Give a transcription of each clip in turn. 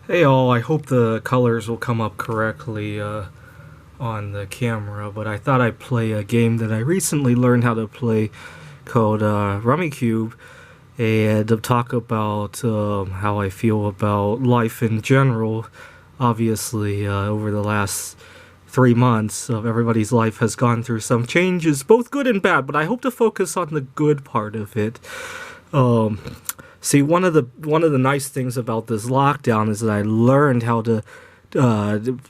Hey all, I hope the colors will come up correctly on the camera, but I thought I'd play a game that I recently learned how to play called Rummikub and talk about how I feel about life in general. Obviously, over the last 3 months of everybody's life has gone through some changes, both good and bad, but I hope to focus on the good part of it. Um, See, one of the nice things about this lockdown is that I learned how to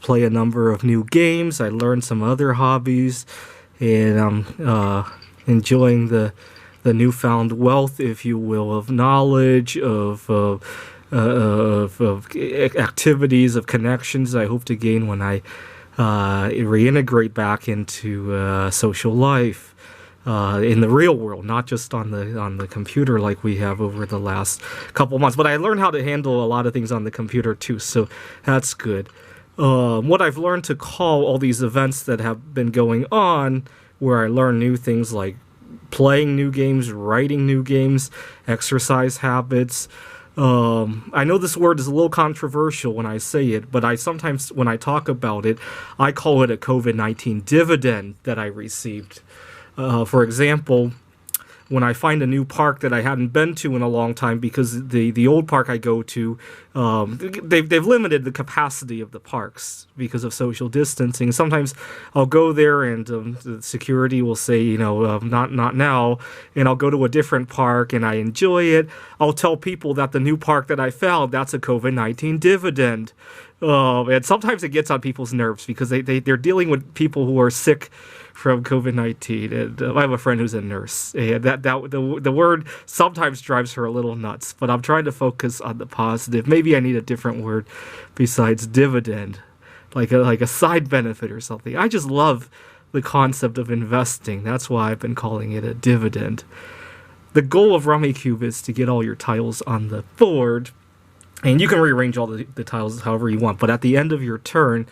play a number of new games. I learned some other hobbies, and I'm enjoying the newfound wealth, if you will, of knowledge, of activities, of connections I hope to gain when I reintegrate back into social life in the real world, not just on the computer like we have over the last couple months. But I learned how to handle a lot of things on the computer too, so that's good. What I've learned to call all these events that have been going on, where I learn new things like playing new games, writing new games, exercise habits. I know this word is a little controversial when I say it, but I sometimes, when I talk about it, I call it a COVID-19 dividend that I received. For example, when I find a new park that I hadn't been to in a long time, because the old park I go to, they've limited the capacity of the parks because of social distancing. Sometimes I'll go there and the security will say, not now, and I'll go to a different park and I enjoy it. I'll tell people that the new park that I found, that's a COVID-19 dividend. And sometimes it gets on people's nerves because they're dealing with people who are sick from COVID-19, and I have a friend who's a nurse, and the word sometimes drives her a little nuts. But I'm trying to focus on the positive. Maybe I need a different word besides dividend, like a side benefit or something. I just love the concept of investing. That's why I've been calling it a dividend. The goal of Rummikub is to get all your tiles on the board, and you can rearrange all the tiles however you want. But at the end of your turn,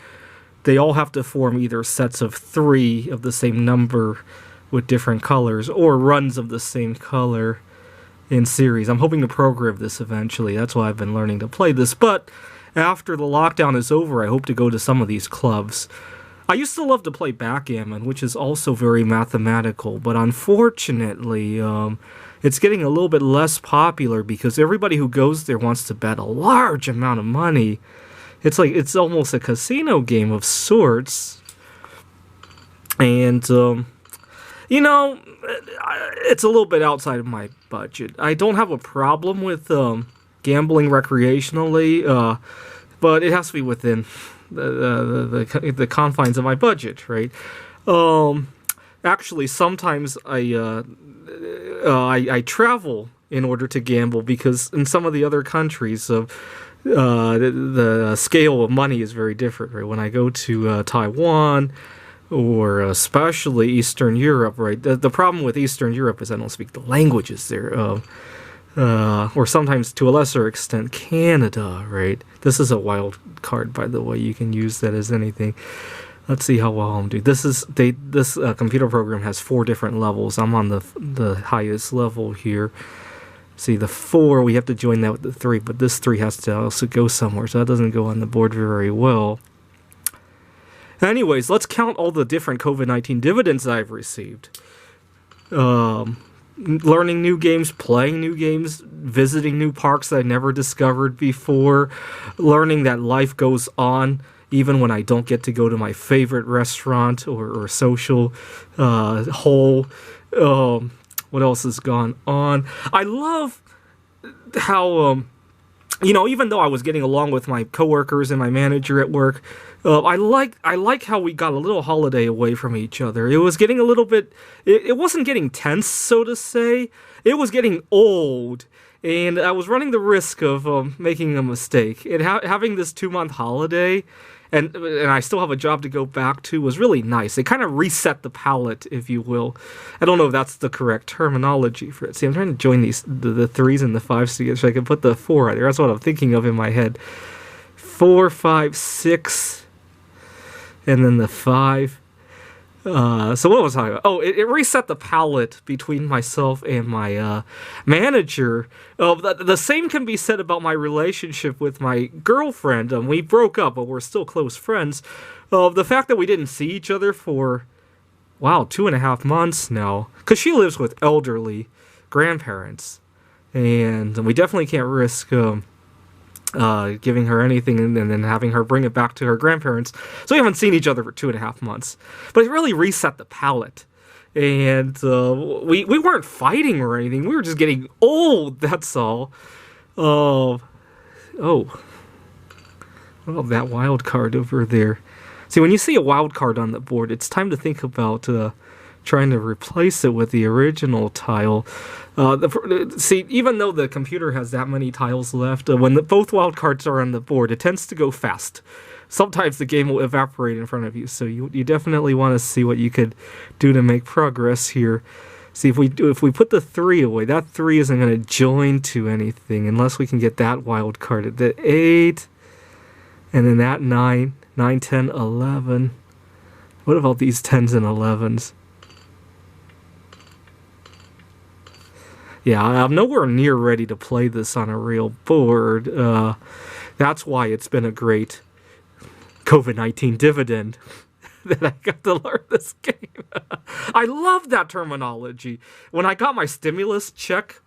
they all have to form either sets of 3 of the same number with different colors, or runs of the same color in series. I'm hoping to program this eventually. That's why I've been learning to play this. But after the lockdown is over, I hope to go to some of these clubs. I used to love to play backgammon, which is also very mathematical, but unfortunately, it's getting a little bit less popular because everybody who goes there wants to bet a large amount of money. It's almost a casino game of sorts, and it's a little bit outside of my budget. I don't have a problem with gambling recreationally, but it has to be within the confines of my budget, right? Actually, sometimes I travel in order to gamble because in some of the other countries, the scale of money is very different, right? When I go to Taiwan or especially Eastern Europe, right? The problem with Eastern Europe is I don't speak the languages there. Or sometimes to a lesser extent Canada, right? This is a wild card, by the way. You can use that as anything. Let's see how well I'm doing. This computer program has 4 different levels. I'm on the highest level here. See, the 4, we have to join that with the 3, but this 3 has to also go somewhere, so that doesn't go on the board very well. Anyways, let's count all the different COVID-19 dividends I've received. Learning new games, playing new games, visiting new parks that I never discovered before, learning that life goes on even when I don't get to go to my favorite restaurant or social hole. What else has gone on? I love how, even though I was getting along with my coworkers and my manager at work, I like how we got a little holiday away from each other. It was getting a little bit, it wasn't getting tense, so to say. It was getting old, and I was running the risk of making a mistake. And having this 2-month holiday, and I still have a job to go back to, was really nice. It kind of reset the palette, if you will. I don't know if that's the correct terminology for it. See, I'm trying to join the 3s and the 5s together so I can put the 4 right there. That's what I'm thinking of in my head. 4, 5, 6, and then the 5. So what was I? Oh, it reset the palette between myself and my manager. The same can be said about my relationship with my girlfriend. We broke up, but we're still close friends. The fact that we didn't see each other for, wow, 2.5 months now, because she lives with elderly grandparents, and we definitely can't risk giving her anything and then having her bring it back to her grandparents. So we haven't seen each other for 2.5 months. But it really reset the palette. And we weren't fighting or anything. We were just getting old, that's all. Oh. What about that wild card over there? See, when you see a wild card on the board, it's time to think about trying to replace it with the original tile. See, even though the computer has that many tiles left, when both wild cards are on the board, it tends to go fast. Sometimes the game will evaporate in front of you, so you definitely want to see what you could do to make progress here. See, if we put the 3 away, that 3 isn't going to join to anything unless we can get that wild card at the 8, and then that 9, 10, 11. What about these 10s and 11s? Yeah, I'm nowhere near ready to play this on a real board. That's why it's been a great COVID-19 dividend that I got to learn this game. I love that terminology. When I got my stimulus check,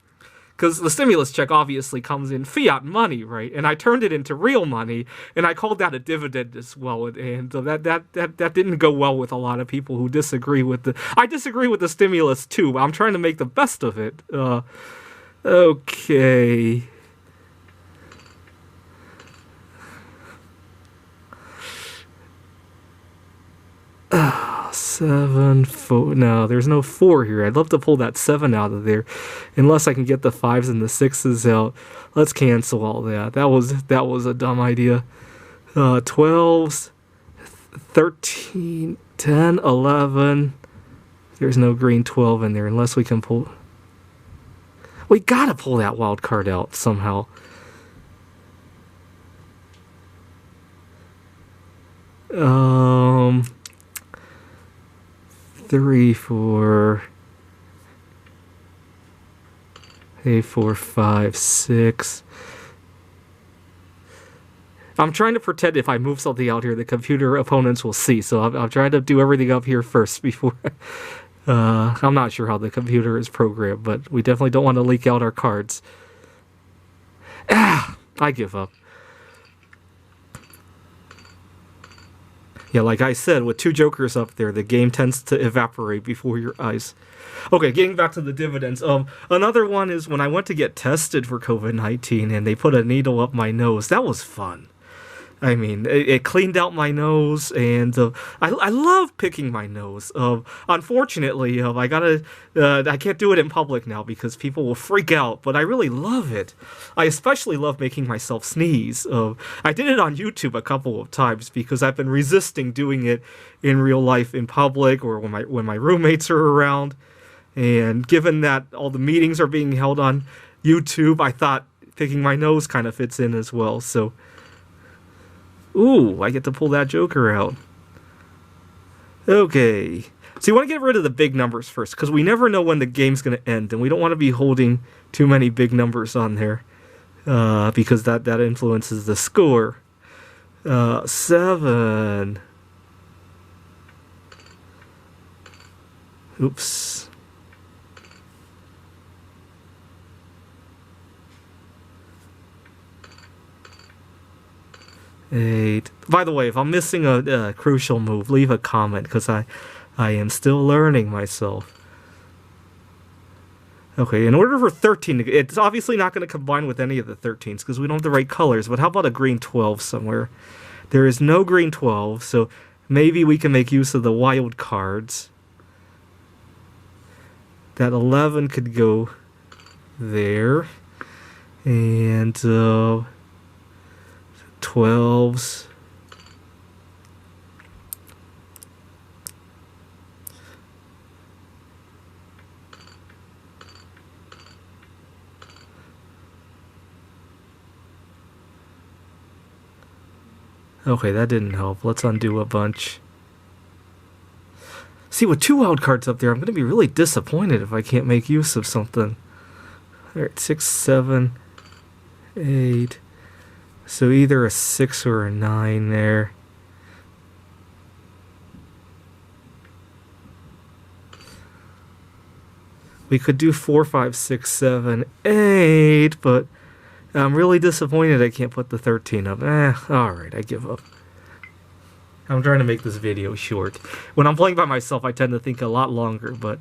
because the stimulus check obviously comes in fiat money, right? And I turned it into real money, and I called that a dividend as well. And that didn't go well with a lot of people who disagree with the. I disagree with the stimulus too. I'm trying to make the best of it. Okay. Seven, 4. No, there's no 4 here. I'd love to pull that 7 out of there, unless I can get the 5s and the 6s out. Let's cancel all that. That was a dumb idea. 12s, 13, 10, 11. There's no green 12 in there unless we can pull. We gotta pull that wild card out somehow. 3, 4, 8, 4, 5, 6. I'm trying to pretend if I move something out here, the computer opponents will see. So I'll try to do everything up here first before. I'm not sure how the computer is programmed, but we definitely don't want to leak out our cards. I give up. Yeah, like I said, with 2 jokers up there, the game tends to evaporate before your eyes. Okay, getting back to the dividends. Another one is when I went to get tested for COVID-19 and they put a needle up my nose. That was fun. I mean, it cleaned out my nose, and I love picking my nose. Unfortunately, I can't do it in public now because people will freak out, but I really love it. I especially love making myself sneeze. I did it on YouTube a couple of times because I've been resisting doing it in real life in public or when my roommates are around. And given that all the meetings are being held on YouTube, I thought picking my nose kind of fits in as well, so. Ooh, I get to pull that joker out. Okay. So you want to get rid of the big numbers first, because we never know when the game's going to end, and we don't want to be holding too many big numbers on there, because that influences the score. 7. Oops. 8. By the way, if I'm missing a crucial move, leave a comment, because I am still learning myself. Okay, in order for 13, it's obviously not going to combine with any of the 13s, because we don't have the right colors, but how about a green 12 somewhere? There is no green 12, so maybe we can make use of the wild cards. That 11 could go there, and 12s. Okay, that didn't help. Let's undo a bunch. See, with 2 wild cards up there, I'm going to be really disappointed if I can't make use of something. All right, 6, 7, 8. So either a 6 or a 9 there. We could do 4, 5, 6, 7, 8, but I'm really disappointed I can't put the 13 up. Alright, I give up. I'm trying to make this video short. When I'm playing by myself, I tend to think a lot longer, but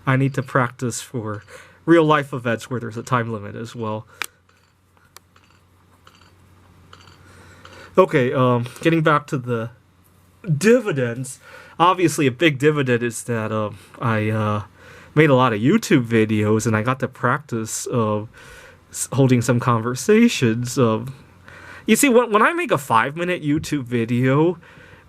I need to practice for real-life events where there's a time limit as well. Okay, getting back to the dividends. Obviously, a big dividend is that I made a lot of YouTube videos, and I got to practice holding some conversations. You see, when I make a 5-minute YouTube video,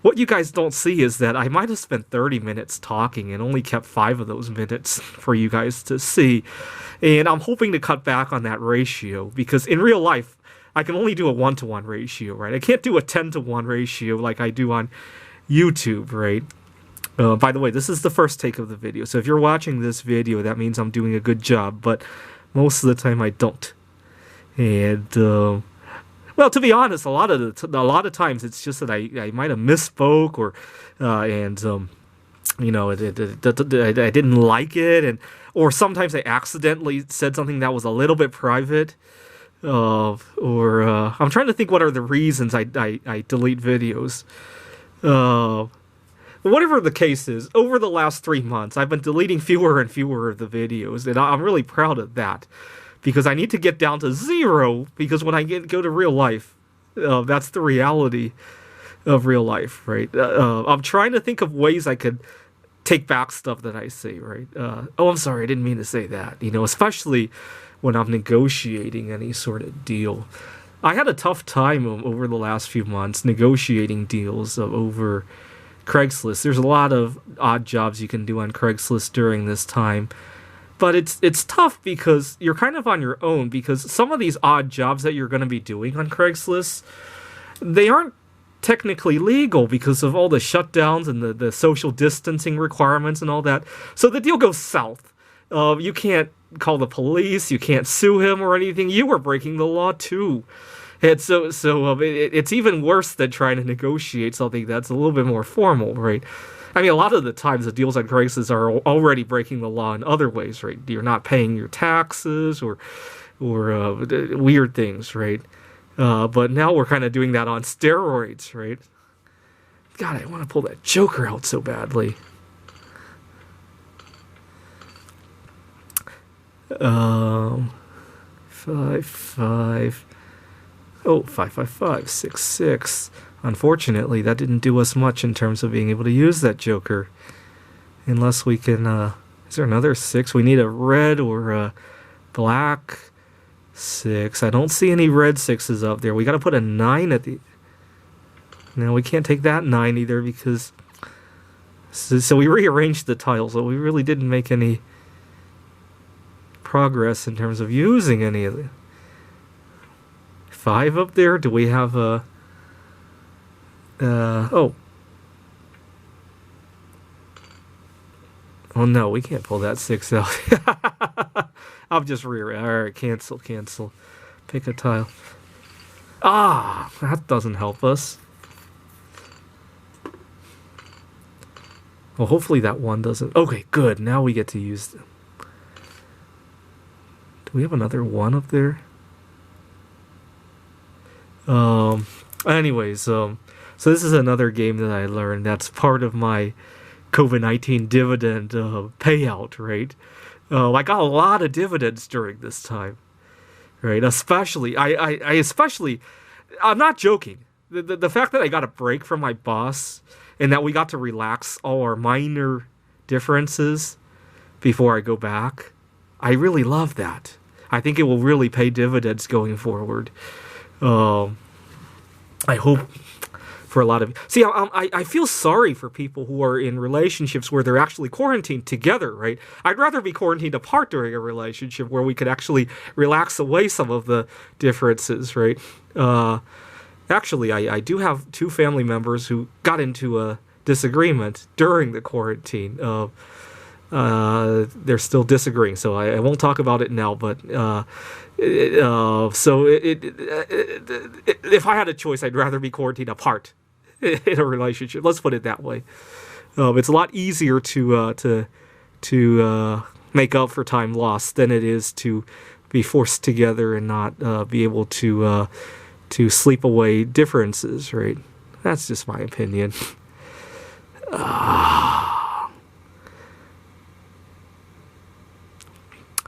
what you guys don't see is that I might have spent 30 minutes talking and only kept 5 of those minutes for you guys to see. And I'm hoping to cut back on that ratio, because in real life, I can only do a 1-to-1 ratio, right? I can't do a 10-to-1 ratio like I do on YouTube, right? By the way, this is the first take of the video, so if you're watching this video, that means I'm doing a good job, but most of the time I don't. And, well, to be honest, a lot of times it's just that I might have misspoke, or, you know, I didn't like it, or sometimes I accidentally said something that was a little bit private. I'm trying to think what are the reasons I delete videos. Whatever the case is, over the last 3 months, I've been deleting fewer and fewer of the videos, and I'm really proud of that, because I need to get down to 0, because when I go to real life, that's the reality of real life, right? I'm trying to think of ways I could take back stuff that I say, right? Oh, I'm sorry, I didn't mean to say that, you know, especially when I'm negotiating any sort of deal. I had a tough time over the last few months negotiating deals over Craigslist. There's a lot of odd jobs you can do on Craigslist during this time, but it's tough because you're kind of on your own, because some of these odd jobs that you're going to be doing on Craigslist, they aren't technically legal because of all the shutdowns and the social distancing requirements and all that. So the deal goes south. You can't call the police, you can't sue him or anything. You are breaking the law too. And so it's even worse than trying to negotiate something that's a little bit more formal, right? I mean, a lot of the times the deals on Craigslist are already breaking the law in other ways, right? You're not paying your taxes or weird things, right? But now we're kind of doing that on steroids, right? God, I want to pull that Joker out so badly. 5, 5. Oh, 5, 5, 5, 6, 6. Unfortunately, that didn't do us much in terms of being able to use that Joker. Unless we can, is there another 6? We need a red or a black 6. I don't see any red 6s up there. We gotta put a 9 at the... No, we can't take that 9 either, because... So we rearranged the tiles, so we really didn't make any progress in terms of using any of the... 5 up there? Do we have a... Oh no, we can't pull that 6 out. I'll just alright, cancel. Pick a tile. Ah, that doesn't help us. Well, hopefully that one doesn't... Okay, good. Now we get to use them. Do we have another 1 up there? Anyways, so this is another game that I learned that's part of my COVID-19 dividend payout, right? I got a lot of dividends during this time, right? Especially, I'm not joking. The fact that I got a break from my boss and that we got to relax all our minor differences before I go back, I really love that. I think it will really pay dividends going forward. I hope for a lot of... See, I feel sorry for people who are in relationships where they're actually quarantined together, right? I'd rather be quarantined apart during a relationship where we could actually relax away some of the differences, right? Actually, I do have 2 family members who got into a disagreement during the quarantine. They're still disagreeing, so I won't talk about it now. But if I had a choice, I'd rather be quarantined apart in a relationship. Let's put it that way. It's a lot easier to make up for time lost than it is to be forced together and not be able to sleep away differences. Right? That's just my opinion.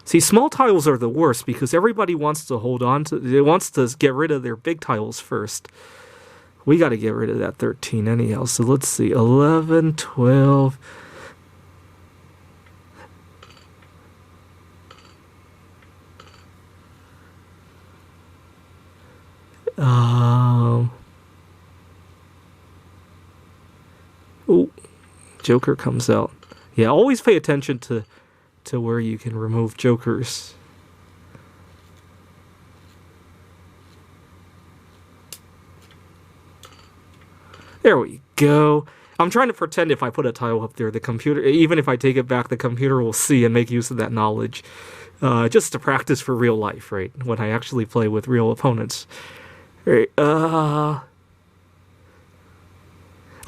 See, small tiles are the worst because everybody wants to hold on to... It wants to get rid of their big tiles first. We got to get rid of that 13 anyhow. So let's see. 11, 12... Oh, Joker comes out. Yeah, always pay attention to where you can remove jokers. There we go. I'm trying to pretend if I put a tile up there, the computer, even if I take it back, the computer will see and make use of that knowledge. Just to practice for real life, right? When I actually play with real opponents. Right,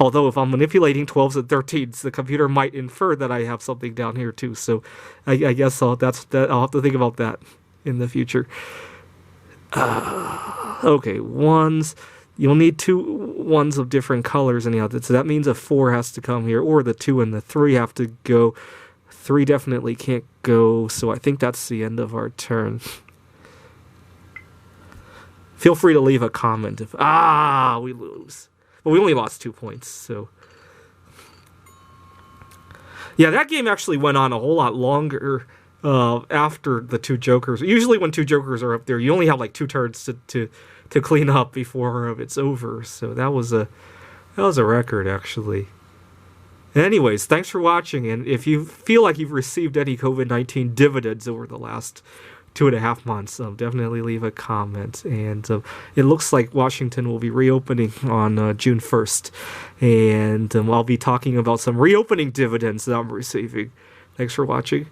although if I'm manipulating 12s and 13s, the computer might infer that I have something down here too. So I guess I'll have to think about that in the future. Okay, ones. You'll need 2 ones of different colors anyhow. So that means a 4 has to come here, or the 2 and the 3 have to go. 3 definitely can't go, so I think that's the end of our turn. Feel free to leave a comment if... we lose. Well, we only lost 2 points, so... Yeah, that game actually went on a whole lot longer after the 2 jokers. Usually when 2 jokers are up there, you only have like 2 turns to clean up before it's over. So that was a record, actually. Anyways, thanks for watching, and if you feel like you've received any COVID-19 dividends over the last 2.5 months, definitely leave a comment. And it looks like Washington will be reopening on June 1st, and I'll be talking about some reopening dividends that I'm receiving. Thanks for watching.